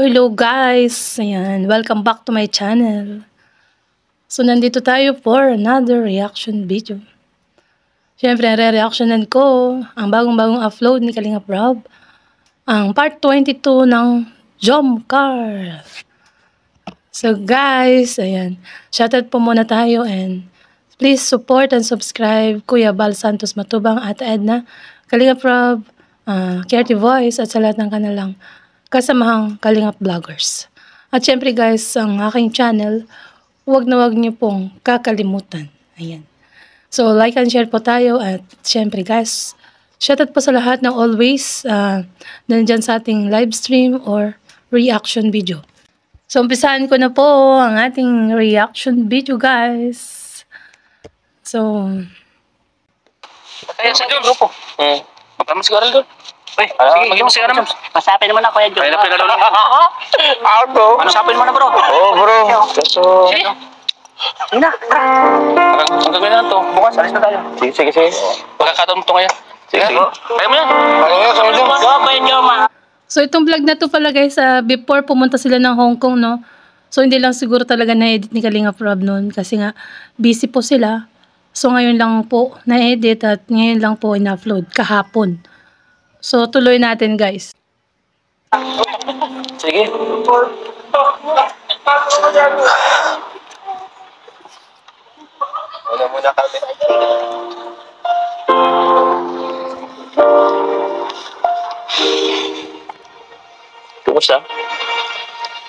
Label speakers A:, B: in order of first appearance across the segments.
A: Hello guys! Ayan, welcome back to my channel. So, nandito tayo for another reaction video. Siyempre, re-reactionan ko ang bagong-bagong upload ni Kalingap Rob. Ang part 22 ng Jomcar. So guys, ayan. Shoutout po muna tayo and please support and subscribe Kuya Bal Santos Matubang at Edna, Kalingap Rob, Creative Voice at sa lahat ng kanilang kasamahang Kalingap Vloggers. At syempre guys, ang aking channel, huwag na huwag niyo pong kakalimutan. Ayan. So like and share po tayo at syempre guys, shoutout po sa lahat na always nandyan sa ating live stream or reaction video. So umpisahan ko na po ang ating reaction video guys. So
B: kaya sa grupo. Magkama siguro doon. Ay, sige, maging masaya naman.
C: Masapin naman ako yan, Jom.
B: Kaya na pinalo lang.
C: Bro.
B: Masapin mo na, bro.
C: Oo, bro. So,
B: sige. Sige na, hanggang gawin na to. Bukas, alis na tayo.
C: Sige.
B: Pagkakataon mo to ngayon. Sige. Kaya mo yan.
A: So itong vlog na to pala guys, before pumunta sila ng Hong Kong, no? So hindi lang siguro talaga na-edit ni Kalingap Rob noon kasi nga busy po sila. So ngayon lang po na-edit at ngayon lang po in-upload kahapon. So tuloy natin guys.
B: Sige.
C: Wala muna kami.
B: Kumusta?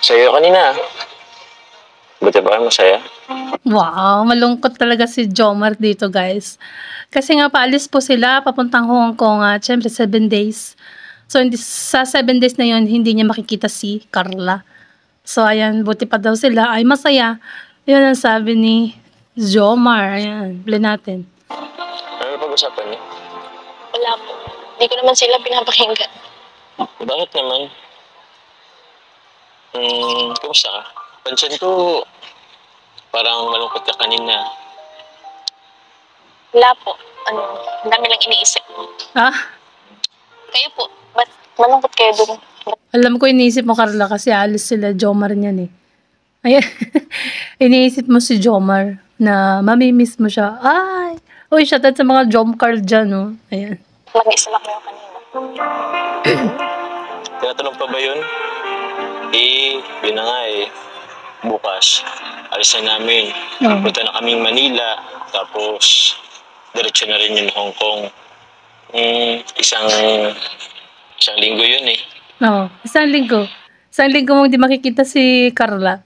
B: Sa'yo kanina. Buti ba kayo masaya?
A: Wow, malungkot talaga si Jomar dito guys. Kasi nga paalis po sila papuntang Hong Kong at syempre 7 days. So sa 7 days na yon hindi niya makikita si Carla. So ayan, buti pa daw sila ay masaya. Yun ang sabi ni Jomar. Ayan, play natin.
B: Ano pag-usapan niyo?
D: Wala po. Hindi ko naman sila pinapakinggan.
B: Bakit naman? Kumusta ka? Pansin ko, parang malungkot ka kanina.
D: Wala po. Ang dami lang iniisip. Kayo po, ba't malungkot kayo dun?
A: Alam ko iniisip mo Carla kasi alis sila Jomar niyan eh. Ayan. Iniisip mo si Jomar na mamimiss mo siya. Ay! Uy, shoutout sa mga Jomcar dyan, oh. Ayan.
D: Mag-isa lang kayo kanina.
B: Tinatanong pa ba yun? Yun na nga bukas, alis na namin. Punta na kaming Manila, tapos diretso na rin yung Hong Kong. Isang linggo yun
A: Oo, isang linggo. Isang linggo mong di makikita si Carla.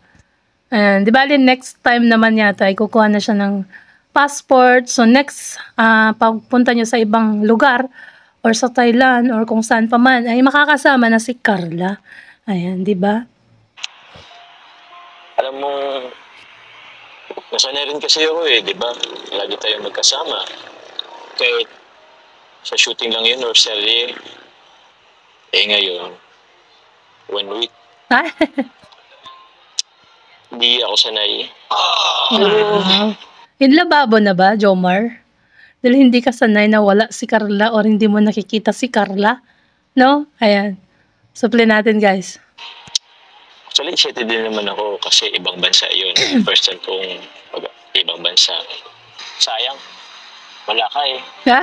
A: Ayan, di ba next time naman yata, ay kukuha na siya ng passport. So next, pagpunta nyo sa ibang lugar, or sa Thailand, or kung saan pa man, ay makakasama na si Carla. Ayan, di ba?
B: Alam mo, nasanay rin kasi ako di ba? Lagi tayong magkasama. Kahit sa shooting lang yun or serye. Ngayon, 1 week. Hindi ako sanay.
A: Wow. Inlababo na ba, Jomar? Dahil hindi ka sanay na wala si Carla or hindi mo nakikita si Carla? No? Ayan. So, play natin, guys.
B: Actually, excited din naman ako kasi ibang bansa yun. First time kong ibang bansa. Sayang. Wala ka
A: Ha?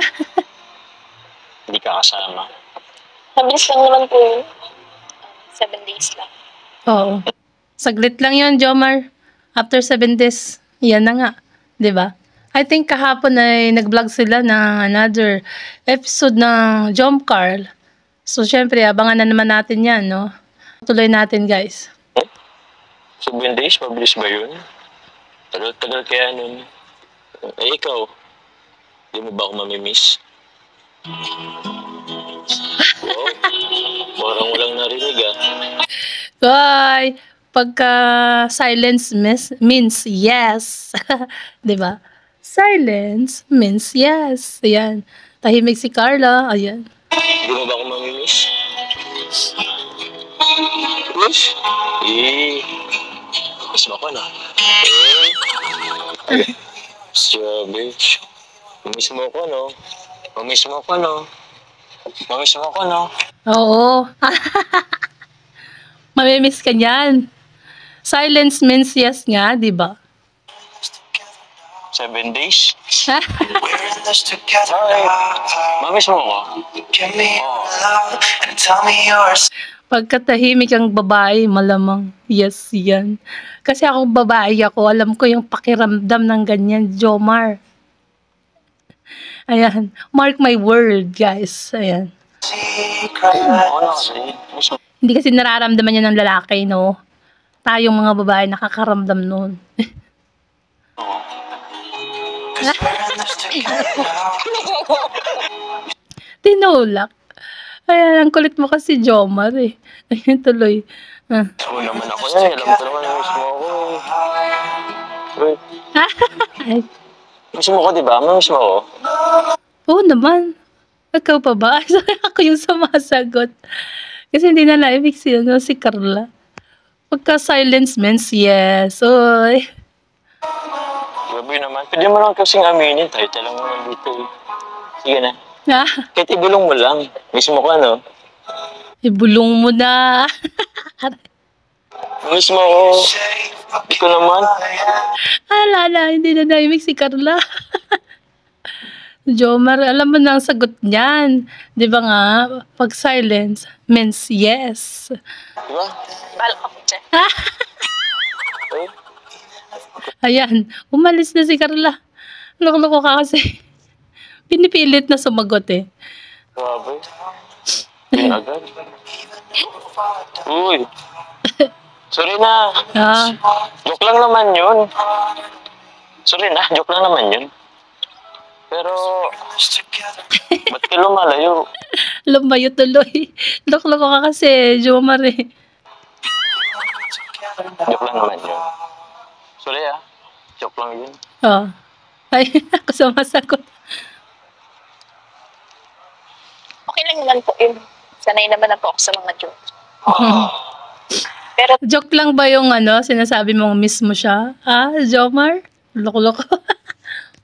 B: Hindi ka kasama.
D: Mabilis lang naman po yun. 7 days lang.
A: Oo. Saglit lang yun, Jomar. After 7 days, yan na nga. Diba? I think kahapon ay nag-vlog sila ng another episode ng Jomcar. So, syempre, abangan na naman natin yan, no? Tuloy natin, guys.
B: 7 days? Mabilis ba yun? Tagal-tagal kaya nun. Ikaw, di mo ba ako mamimiss? Wow, parang walang narinig
A: Hoy! Pagka silence means yes. 'Di ba? Silence means yes. Ayan. Tahimik si Carla. Ayan.
B: Hindi mo ba ako mamimiss? Miss? Miss mo ako, no? Sabi. Miss mo ako, no? Miss mo ako, no? Miss mo ako, no?
A: Oo. Mamimiss ka niyan. Silence means yes nga, di ba?
B: 7 days? Mamiss mo ako?
A: Pagkatahimik ang babae, malamang yes yan. Kasi ako babae ako, alam ko yung pakiramdam ng ganyan, Jomar. Ayan, mark my word, guys. Ayan.
B: Oo na kasi. Miss mo.
A: Hindi kasi nararamdaman niya ng lalaki, no? Tayong mga babae nakakaramdam nun. Tinulak. Ayan, ang kulit mo kasi, Jomar, eh. Ayan, tuloy. Ah.
B: Oo naman ako yan. Alam ko naman, miss mo ako. Uy,
A: Ay,
B: miss mo ako, di ba? Miss mo ako?
A: oo naman. Ikaw pa ba? Ako yung sumasagot. Kasi hindi na naibig si Carla. Pagka silence means yes. Oy.
B: Grabe naman. Pwede mo lang kasing aminin. Tayo lang naman dito. Sige na.
A: Ah,
B: Kahit ibulong mo lang. Miss mo ko, ano?
A: ibulong mo na.
B: Miss mo ako. Ikaw naman.
A: Alala, hindi na naimik si Carla. Jomar, alam mo na ang sagot niyan. Di ba nga, pag silence means yes.
B: Di ba?
D: Bala ka po dyan.
B: Uy,
A: Ayan, umalis na si Carla. Loko-loko ka kasi. Pinipilit na sumagot eh.
B: grabe. Yun agad. Uy. Sorry na.
A: Ah,
B: Joke lang naman yun. Sorry na, joke lang naman yun. Pero, ba't ka lumalayo?
A: lumayo tuloy. Loko-loko ka kasi, Jomar eh.
B: Joke lang naman yun. Sorry ah. Joke lang yun.
A: Ah. Ay, ako sumasagot.
D: Okay lang naman po yun. Sanay naman na po ako sa mga jokes. Pero
A: Joke lang ba yung sinasabi mong miss mo siya? Ah, Jomar? Loko-loko.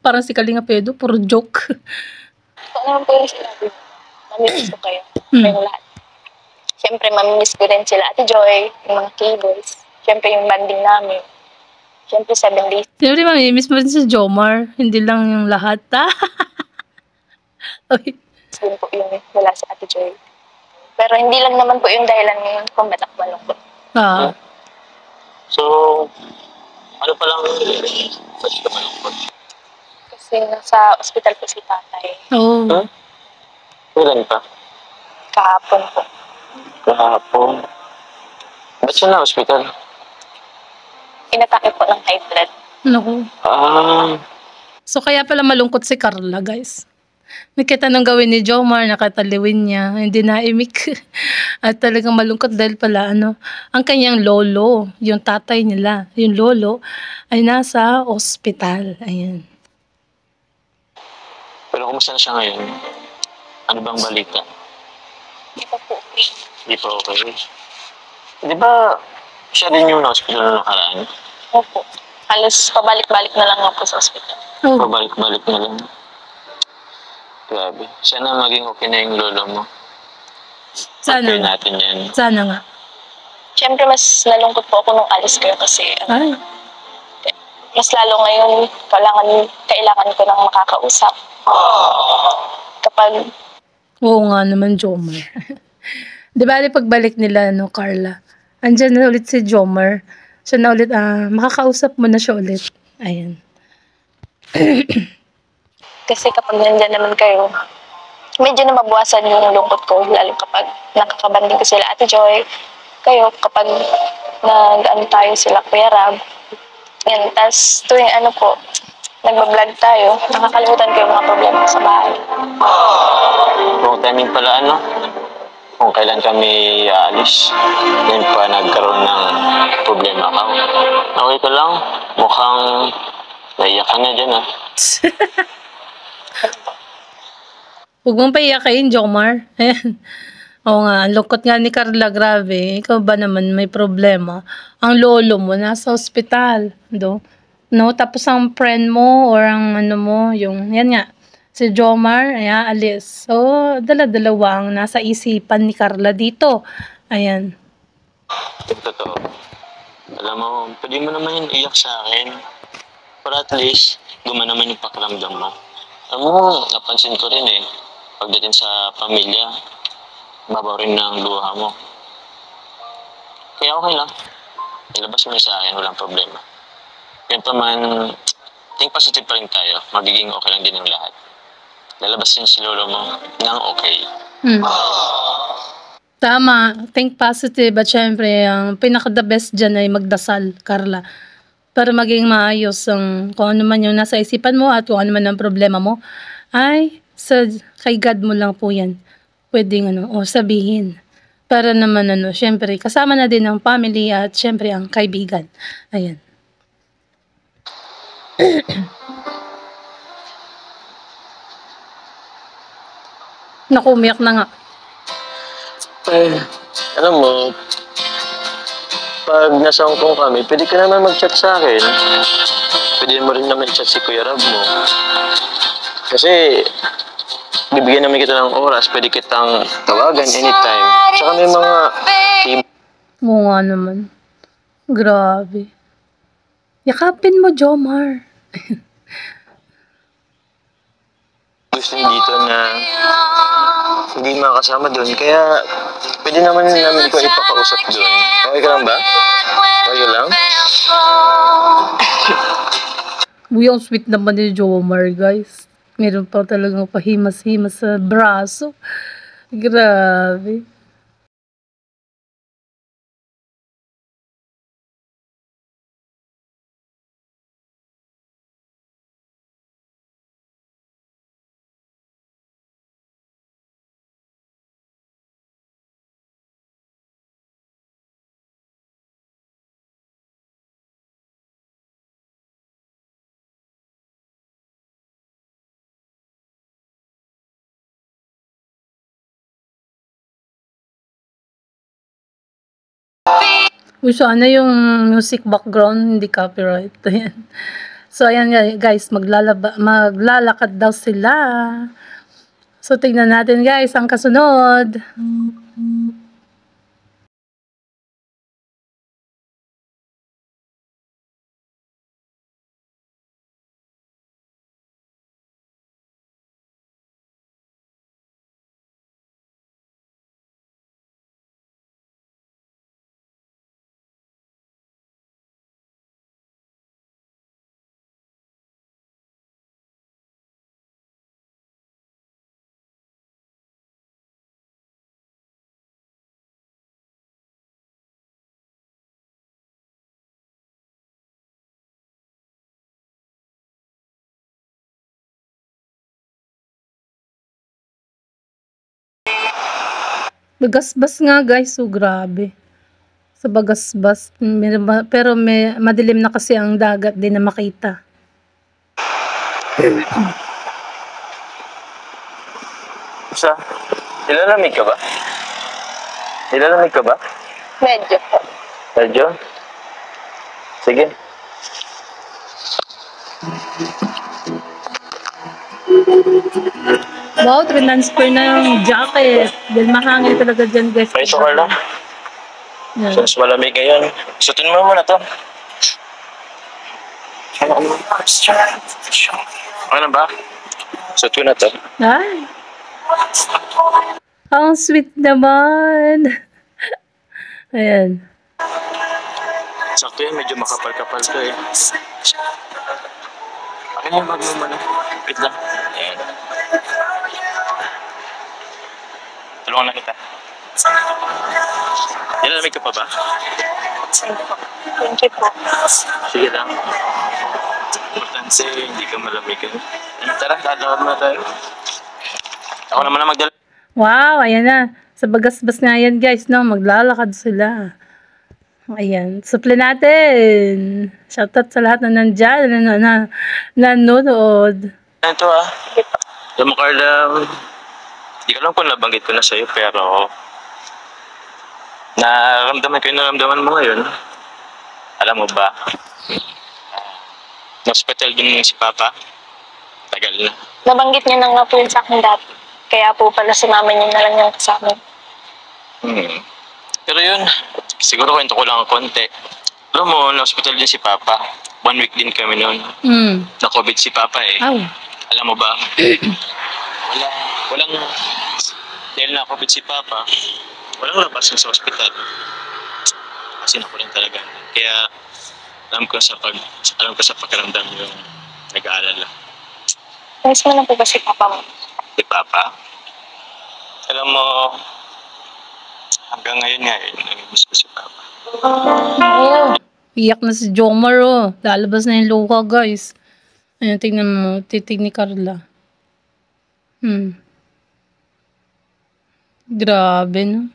A: Parang si Kalinga Pedro, puro joke.
D: kung ano po yung sinabi, mamimiss ko kayo. Kayong lahat. Siyempre, mamimiss ko rin sila Ate Joy, yung mga K-boys. Siyempre, yung banding namin. Siyempre, 7 days
A: Siyempre, mamimiss mo rin si Jomar. Hindi lang yung lahat, ha? Okay.
D: din po yung wala sa Ate Joy. Pero hindi lang naman po yung dahilan ngayon kung ba't ako malungkot.
A: Ah,
B: So, ano pa lang, ba't ka malungkot?
D: Kasi nasa ospital po si tatay.
A: oh.
B: Huh? Kailan pa?
D: Kahapon po.
B: Kahapon. Ba't siya na hospital?
D: Inatake po ng high blood.
A: Naku.
B: Ah,
A: So, kaya pala malungkot si Carla, guys. Nakita nung gawin ni Jomar, nakataliwin niya, hindi naimik. At talagang malungkot dahil pala, ang kanyang lolo, yung tatay nila, yung lolo, ay nasa ospital. Ayan.
B: pero kumusta na siya ngayon? Ano bang balita?
D: Hindi pa po okay.
B: Di pa okay. Di ba siya din yung na-hospital na nakaraan?
D: Opo. Halos pabalik-balik na lang ako sa ospital.
A: Oh,
B: Pabalik-balik na lang. Grabe. Sana maging okay na yung lolo mo.
A: sana
B: Pag-pray
A: nga.
B: natin yan.
A: Sana nga.
D: Siyempre, mas nalungkot po ako nung alis kayo kasi
A: Ay,
D: mas lalo ngayon, kailangan ko nang makakausap. Kapag
A: oo nga naman, Jomar. Di ba, pagbalik nila, Carla, andyan na ulit si Jomar. Siya na ulit, makakausap mo na siya ulit. Ayan.
D: Kasi kapag nandyan naman kayo, medyo na mabawasan yung lungkot ko, lalo kapag nakakabanding ko sila Ate Joy, kayo kapag tayo sila Kuya Rab. Yan, tas tuwing nagbablog tayo, nakakalimutan ko yung mga problema sa bahay.
B: Wrong timing pala, ano? kung kailan kami aalis. Ngayon pa nagkaroon ng problema ka. Okay ka lang? Mukhang naiyak ka na dyan, ha?
A: Huwag mong paiyakain, Jomar. Ayan. Oo nga, ang lungkot nga ni Carla, grabe. Ikaw ba naman may problema? Ang lolo mo nasa ospital, no? Tapos ang friend mo or ang ano mo, yung, yan nga, si Jomar, ayan, alis. So, dala-dalawa ang nasa isipan ni Carla dito. Ayan.
B: Totoo. Alam mo, pwede mo naman yung iyak sa akin. Para at least, naman yung pakiramdam mo. Alam mo, napansin ko rin pagdating sa pamilya, babaw rin ng luha mo. Kaya okay lang. Ilabas mo sa akin, walang problema. Kaya pa man, think positive pa rin tayo. Magiging okay lang din ang lahat. Lalabas din si lolo mo ng okay.
A: Tama, think positive at syempre ang pinaka-the best dyan ay magdasal, Carla. Para maging maayos ang kung ano man yung nasa isipan mo at kung ano man ang problema mo, ay kay God mo lang po yan. Pwedeng sabihin. Para naman syempre kasama na din ang family at syempre ang kaibigan. Ayan. Naku, umiyak na nga.
B: Ay, alam mo, pag nasa Hong Kong kami, pwede ka naman mag-chat sa akin. Pwede mo rin naman chat si Kuya Rab mo. Kasi, bibigyan naman kita ng oras, pwede kitang tawagan anytime. Tsaka may mga team.
A: Oo nga naman. Grabe. Yakapin mo, Jomar.
B: Gusto niyo dito na hindi makasama doon. Kaya, pwede naman namin ko ipakausap doon. Okay ka lang ba? Okay ka lang?
A: Uy, ang sweet naman ni Jomar, guys. Meron pa talagang pahimas-himas sa braso. Grabe. Uy, sana yung music background hindi copyright. Ayan. So, ayan guys, maglalakad daw sila. So, tingnan natin guys, ang kasunod. Bagasbas nga guys, so grabe. Sa bagasbas, pero madilim na kasi ang dagat din na makita.
B: Sa, nilalamig ka ba? Nilalamig ka ba?
D: Medyo po.
B: Medyo? Sige.
A: Wow, transfer na yung jacket. Dahil mahangin talaga dyan guys.
B: May sukar lang.
A: Yan.
B: Since malamig ngayon, sutin mo muna to. Ano ba? Sut ko na to.
A: Ay. Ang sweet naman. Ayan.
B: Sakto yan, medyo makapal-kapal to eh. Akin yung bag mo muna. Wait lang. Ayan. Tulungan na kita. Nilalamig ka pa ba?
D: Thank you po.
B: Sige lang. Importante, hindi ka malamig. Tara, lalawad na tayo. Ako naman na magdala.
A: Wow, ayan na. Sa Bagasbas nga yan guys, no? Maglalakad sila. Ayan. Suple natin. Shoutout sa lahat na nandyan, nanonood.
B: Ito alam mo Carla, hindi ko alam kung nabanggit ko na sa'yo, pero naramdaman ko yung naramdaman mo ngayon. Alam mo ba, na-hospital din si Papa. Tagal na.
D: Nabanggit niya na nga po yun sa akin dati. Kaya po pala si mama niya na lang yung kasama.
B: Pero yun, siguro kwento ko lang konti. Alam mo, na-hospital din si Papa. 1 week din kami noon. Na-COVID si Papa eh.
A: Ow.
B: Alam mo ba, walang, dahil na-COVID si Papa, walang labas sa hospital. Kasi nakulang talaga. Kaya, alam ko sa pakiramdam yung nag-aalala.
D: Miss mo na po ba si Papa mo?
B: Si Papa? Alam mo, hanggang ngayon nga nag-miss ko si Papa.
A: Oo. Iyak na si Jomar, oh. Lalabas na yung luha, guys. Ayan, tignan mo. Titig ni Carla. Grabe, no?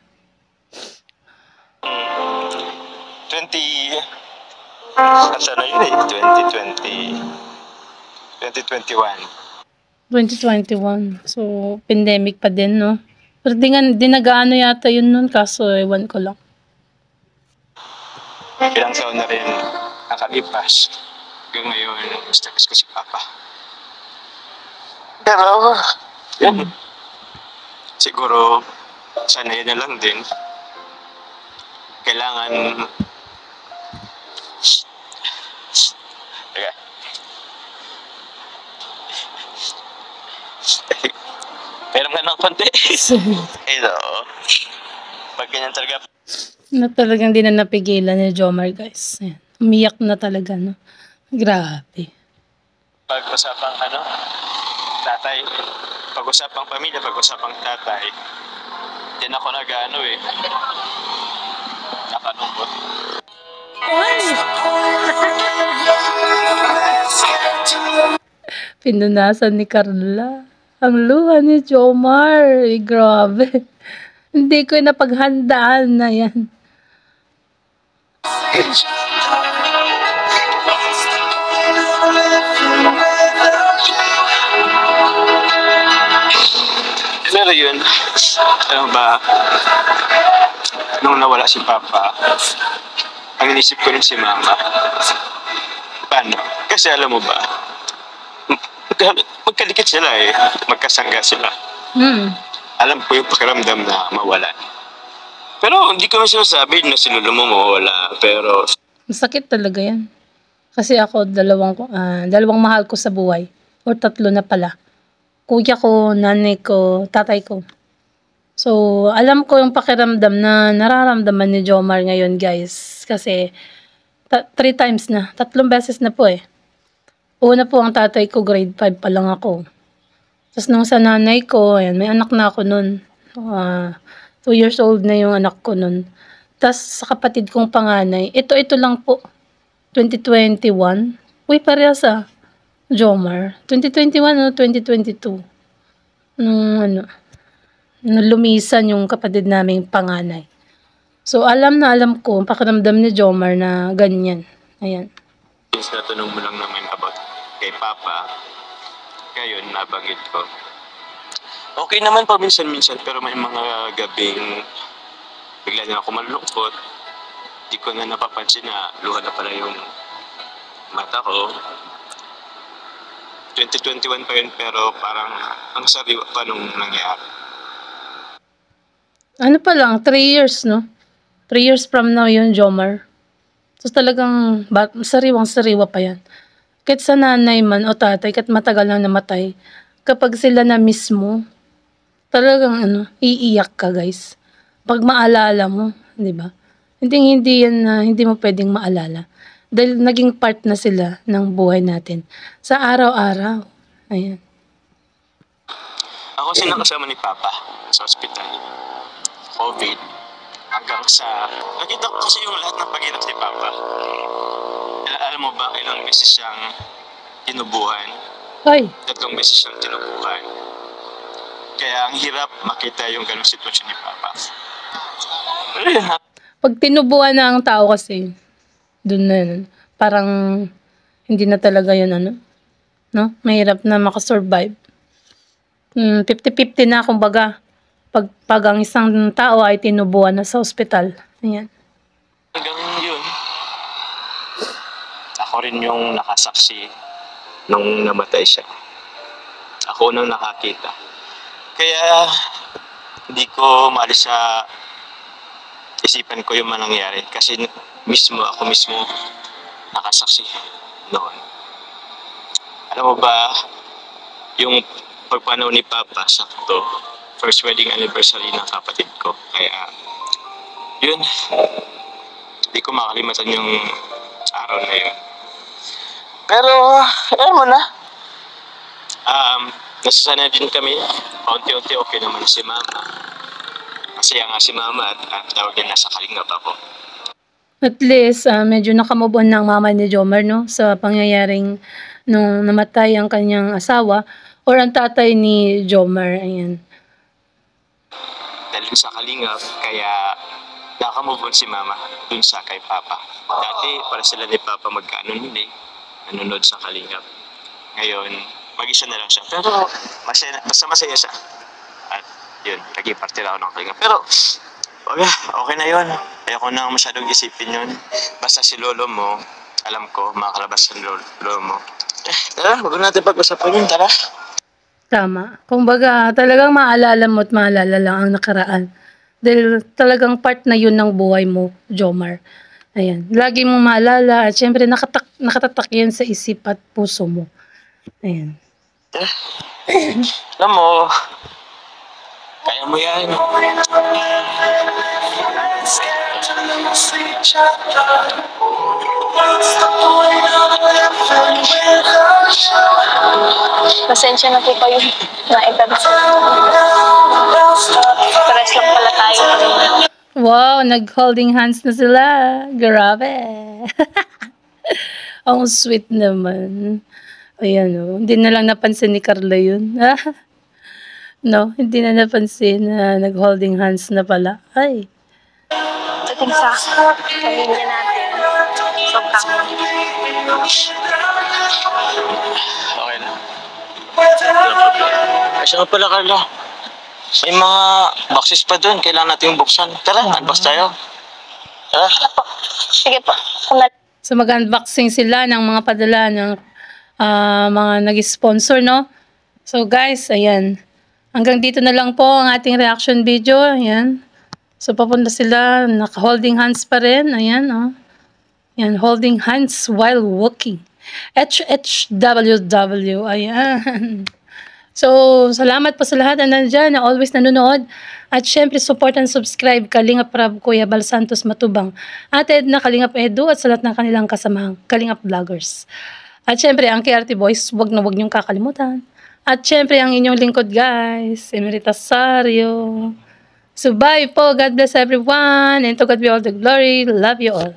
A: 2021. So, pandemic pa din, no? Pero di nag-ano yata yun nun, kaso ewan ko lang.
B: Ilang taon na rin nakalipas. Hanggang ngayon, gusto ko si Papa. Pero, yan. Siguro, sana yun na lang din. Kailangan... Teka. Meron ka ng konti. Ito. Pag ganyan talaga.
A: Na talagang di na napigilan ni Jomar, guys. Ayan. Umiyak na talaga, no? Grabe.
B: Pag-usapang tatay. Pag-usapang pamilya, pag-usapang tatay. Yan ako nag-ano eh. Nakalungkot.
A: Pinunasan ni Carla ang luha ni Jomar. Grabe. Hindi ko napaghandaan na yan.
B: Pero yun, alam mo ba, nung nawala si Papa, ang inisip ko rin si Mama. Paano? Kasi alam mo ba, magkadikit sila eh, magkasangga sila. Alam ko yung pakiramdam na mawala. Pero hindi ko na sinasabi na si Lolo mo mawala, pero...
A: Masakit talaga yan. Kasi ako, dalawang mahal ko sa buhay. Or 3 na pala. Kuya ko, nanay ko, tatay ko. So, alam ko yung pakiramdam na nararamdaman ni Jomar ngayon, guys. Kasi, 3 times na. 3 beses na po eh. Una po ang tatay ko, grade 5 pa lang ako. Tapos nung sa nanay ko, ayan, may anak na ako nun. 2 years old na yung anak ko nun. Tapos sa kapatid kong panganay, ito lang po. 2021. Uy, parehas Jomar. 2021 o 2022. Nung lumisan yung kapatid naming panganay. So, alam ko, pakiramdam ni Jomar na ganyan. Ayan.
B: Since natanong mo lang naman about kay Papa, ngayon nabanggit ko. Okay naman pa minsan-minsan, pero may mga gabing bigla na ako malulungkot. Di ko na napapansin na luha na pala yung mata ko. 2021 pa yun, pero parang ang sariwa pa nung nangyari.
A: Ano pa lang, 3 years, no? 3 years from now yun, Jomar. So talagang sariwang-sariwa pa yan. Kahit sa nanay man o tatay, kahit matagal na namatay, kapag sila na mismo, talagang iiyak ka, guys. Pag maalala mo, di ba? Hindi yan na hindi mo pwedeng maalala. Dahil naging part na sila ng buhay natin. Sa araw-araw. Ayan.
B: Ako sinakasama ni Papa sa ospital. COVID. Hanggang sa... Nakita ko kasi yung lahat ng pag-inap ni Papa. Alam mo ba, ilang beses siyang tinubuhan?
A: Ay.
B: 3 beses siyang tinubuhan. Kaya ang hirap makita yung ganung sitwasyon ni Papa.
A: Pag tinubuan na ang tao kasi, dun na yun. Parang hindi na talaga yun no? Mahirap na makasurvive. 50-50 na kumbaga. Pag ang isang tao ay tinubuan na sa ospital. Ayan.
B: Hanggang yun, ako rin yung nakasaksi nung namatay siya. Ako nang nakakita. Kaya hindi ko maalis sa isipan ko yung manangyari kasi ako mismo nakasaksi noon. Alam mo ba, yung pagpanaw ni Papa, sakto, first wedding anniversary ng kapatid ko. Kaya, yun, hindi ko makalimutan yung araw na yun. Pero, alam mo na, nasasanay din kami, paunti-unti okay naman si Mama. Masaya nga si Mama at tawag din nasa Kalingap ako.
A: At least, medyo nakamove on na ang mama ni Jomar, no? Sa pangyayaring nung namatay ang kanyang asawa or ang tatay ni Jomar. Ayan.
B: Dahil sa Kalingap, kaya nakamove on si Mama dun sa kay Papa. Dati, para sila ni Papa nanonood sa Kalingap. Ngayon, mag-isa na lang siya. Pero, masaya siya. At yun, naging parte na ako ng Kalingap. Pero, okay na yun. Ayoko na masyadong isipin yun. Basta si lolo mo, alam ko, makakalabas ang lolo mo. Tara, wag natin pag-usapan yun, tara.
A: Tama. Kumbaga, talagang maalala mo at maalala lang ang nakaraan. Dahil talagang part na yun ng buhay mo, Jomar. Ayan. Lagi mong maalala at syempre nakatatak yan sa isip at puso mo. Ayan.
B: Alam mo, kaya mo yan.
D: Pasensya na po kayo na Pares lang pala tayo.
A: Wow, nag-holding hands na sila. Grabe. Ang sweet naman. Ayan o. Hindi na lang napansin ni Carla yun. No, hindi na napansin na nag-holding hands na pala. Ay.
D: Dating sa pamilya natin. Sobrang
B: Okay na. Ay, siya pala, Carla. May mga boxes pa doon. Kailangan natin buksan. Tara, unbox tayo. Tara.
D: sige po.
A: So mag-unboxing sila ng mga padala ng mga nag-sponsor, no? So guys, ayan. Hanggang dito na lang po ang ating reaction video. Ayan. So papunta sila. Naka-holding hands pa rin. Ayan, oh. Ayan, holding hands while walking. HHWW. Ayan. So, salamat po sa lahat na nandyan, na always nanonood. At syempre, support and subscribe Kalingap Rab, Kuya Bal Santos Matubang, Ate Edna Kalingap Edu, at sa lahat ng kanilang kasamahang Kalingap Vloggers. At syempre, ang KRT Boys, wag na wag niyong kakalimutan. At syempre, ang inyong lingkod guys, Emerita Sario. So, bye po. God bless everyone. And to God be all the glory. Love you all.